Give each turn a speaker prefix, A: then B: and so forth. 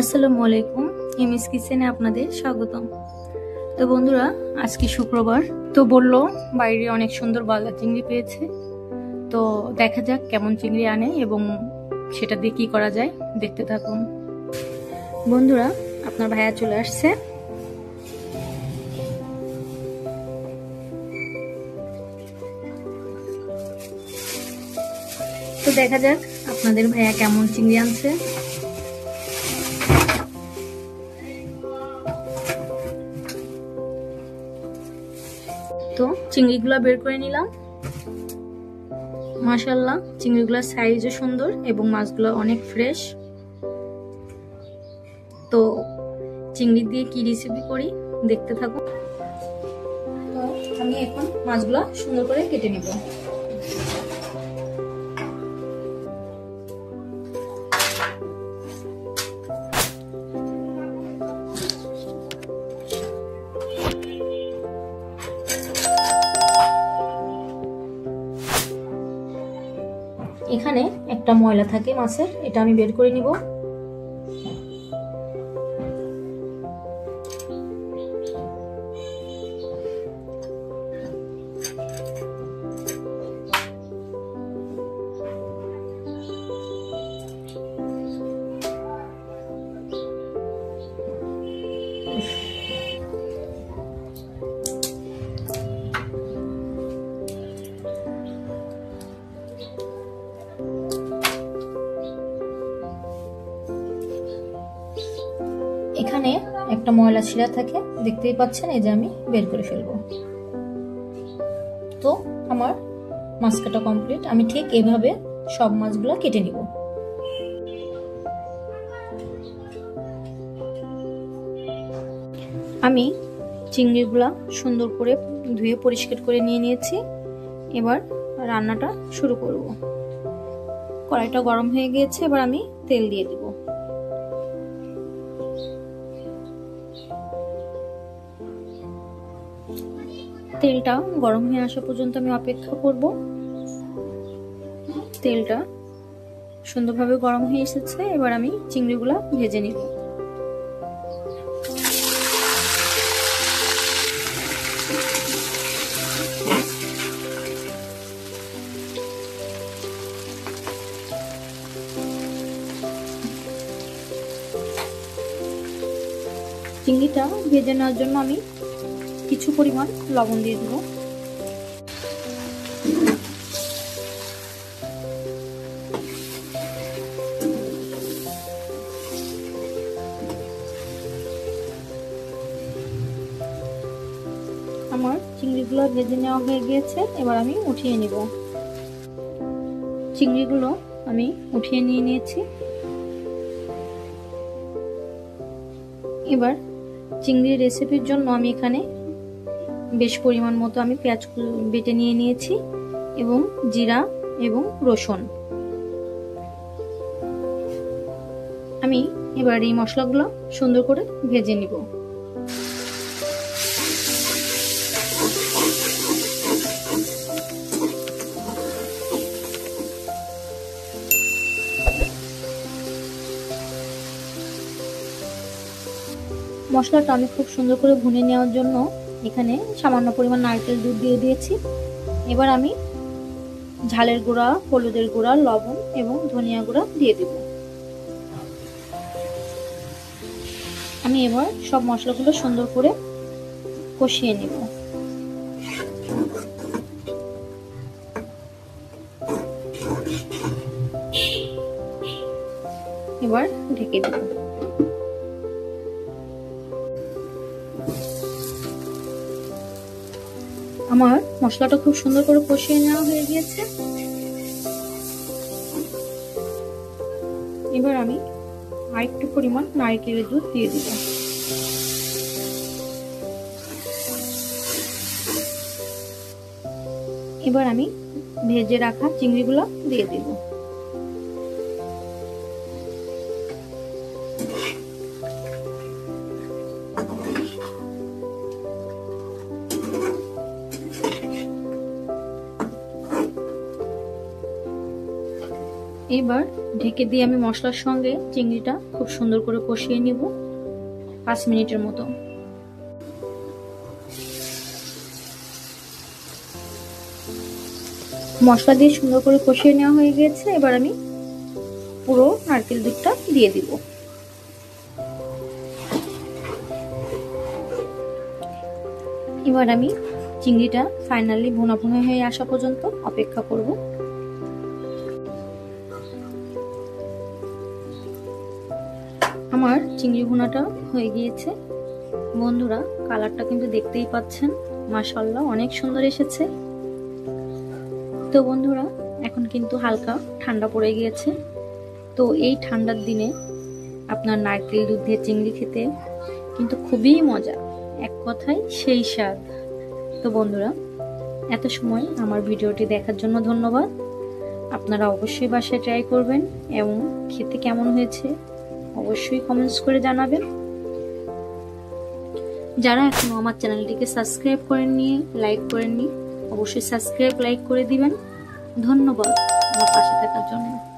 A: আসসালামু আলাইকুম। এমএস কিচেনে আপনাদের স্বাগতম। তো বন্ধুরা, আজকে শুক্রবার, তো বললো বাইরে অনেক সুন্দর গলদা চিংড়ি পেয়েছে। তো দেখা যাক কেমন চিংড়ি আনে এবং সেটা দিয়ে কি করা যায়, দেখতে থাকুন। বন্ধুরা, আপনার ভাইয়া চলে আসছে। তো দেখা যাক আপনাদের ভাইয়া কেমন চিংড়ি আনছে। তো চিংড়িগুলো বের করে নিলাম। মাশাআল্লাহ, চিংড়িগুলোর সাইজও সুন্দর এবং মাছগুলো অনেক ফ্রেশ। তো চিংড়ি দিয়ে কি রেসিপি করি দেখতে থাকুন। তো আমি এখন মাছগুলো সুন্দর করে কেটে নিব। এখানে একটা ময়লা থাকে মাছের, এটা আমি বের করে নিব। এখানে একটা ময়লা শিরা থাকে, দেখতেই পাচ্ছেন, এই যে আমি বের করে ফেলবো। তো আমার মাছ কাটা কমপ্লিট। আমি ঠিক এভাবে সব মাছগুলো কেটে নিব। আমি চিংড়িগুলা সুন্দর করে ধুয়ে পরিষ্কার করে নিয়ে নিয়েছি। এবার রান্নাটা শুরু করব। কড়াইটা গরম হয়ে গিয়েছে, এবার আমি তেল দিয়ে দিব। তেলটা গরম হয়ে আসা পর্যন্ত আমি অপেক্ষা করব। তেলটা সুন্দরভাবে গরম হয়ে এসেছে, এবার আমি চিংড়িগুলা ভেজে নিব। চিংড়িটা ভেজে নেওয়ার জন্য আমি কিছু পরিমাণ লবণ দিয়ে দেব। আমার চিংড়িগুলো ভেজে নেওয়া হয়ে গিয়েছে, এবার আমি উঠিয়ে নিব। চিংড়িগুলো আমি উঠিয়ে নিয়ে নিয়েছি। এবার চিংড়ির রেসিপির জন্য আমি এখানে বেশ পরিমাণ মতো আমি পেঁয়াজ বেটে নিয়ে নিয়েছি এবং জিরা এবং রসুন। আমি এবার এই মশলাগুলো সুন্দর করে ভেজে নিব। মশলাটা আমি খুব সুন্দর করে ভুনে নেওয়ার জন্য এখানে সামান্য পরিমাণ নারকেল দুধ দিয়ে দিয়েছি। এবার আমি ঝালের গুঁড়া, হলুদের গুঁড়া, লবণ এবং ধনিয়া গুঁড়া দিয়ে দেব। আমি এবার সব মশলাগুলো সুন্দর করে কষিয়ে নেব। এবার ঢেকে দেব। আমার মশলাটা খুব সুন্দর করে কষিয়ে নেওয়া হয়ে গিয়েছে। এবার আমি আরেকটু পরিমাণ নারকেলের দুধ দিয়ে দিব। এবার আমি ভেজে রাখা চিংড়িগুলো দিয়ে দিব। এবার ঢেকে দিয়ে আমি মশলার সঙ্গে চিংড়িটা খুব সুন্দর করে কষিয়ে নিব 5 মিনিটের মতো। মশলা দিয়ে সুন্দর করে কষিয়ে নেওয়া হয়ে গেছে। এবার আমি পুরো নারকেল দুধটা দিয়ে দিব। এবার আমি চিংড়িটা ফাইনালি ভুনা ভুনা হয়ে আসা পর্যন্ত অপেক্ষা করব। আমার চিংড়ি ভুনাটা হয়ে গিয়েছে বন্ধুরা, কালারটা কিন্তু দেখতেই পাচ্ছেন, মাশাআল্লাহ অনেক সুন্দর এসেছে। তো বন্ধুরা এখন কিন্তু হালকা ঠান্ডা পড়ে গিয়েছে। তো এই ঠান্ডার দিনে আপনার নারকেল দুধ দিয়ে চিংড়ি খেতে কিন্তু খুবই মজা, এক কথায় সেই স্বাদ। তো বন্ধুরা এত সময় আমার ভিডিওটি দেখার জন্য ধন্যবাদ। আপনারা অবশ্যই বাসায় ট্রাই করবেন এবং খেতে কেমন হয়েছে অবশ্যই কমেন্টস করে জানাবেন। যারা এখনো আমার চ্যানেলটিকে সাবস্ক্রাইব করেননি, লাইক করেননি, অবশ্যই সাবস্ক্রাইব লাইক করে দিবেন। ধন্যবাদ আমার পাশে থাকার জন্য।